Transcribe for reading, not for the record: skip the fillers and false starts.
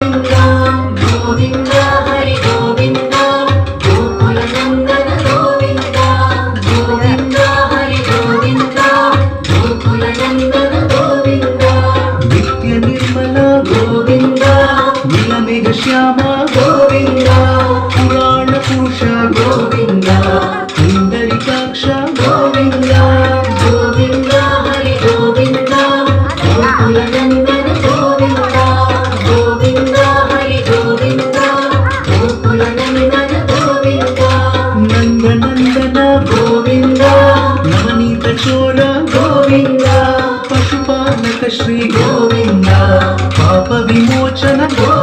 గోవింద హరి గోవింద గోకుల నందన గోవింద గోవింద హరి గోవింద గోకుల నందన గోవింద నిత్య నిర్మల గోవింద నీలమేఘ శ్యామ గోవింద పురాణ పురుష గోవింద పుండరీకాక్ష గోవింద గోవింద హరి గోవింద గోకుల నందన గోవింద గోవింద హరి గోవింద గోకుల నందన గోవింద నందనందన గోవింద నవనీత చోళ గోవింద పశుపాలక శ్రీ గోవింద పాప విమోచన గోవింద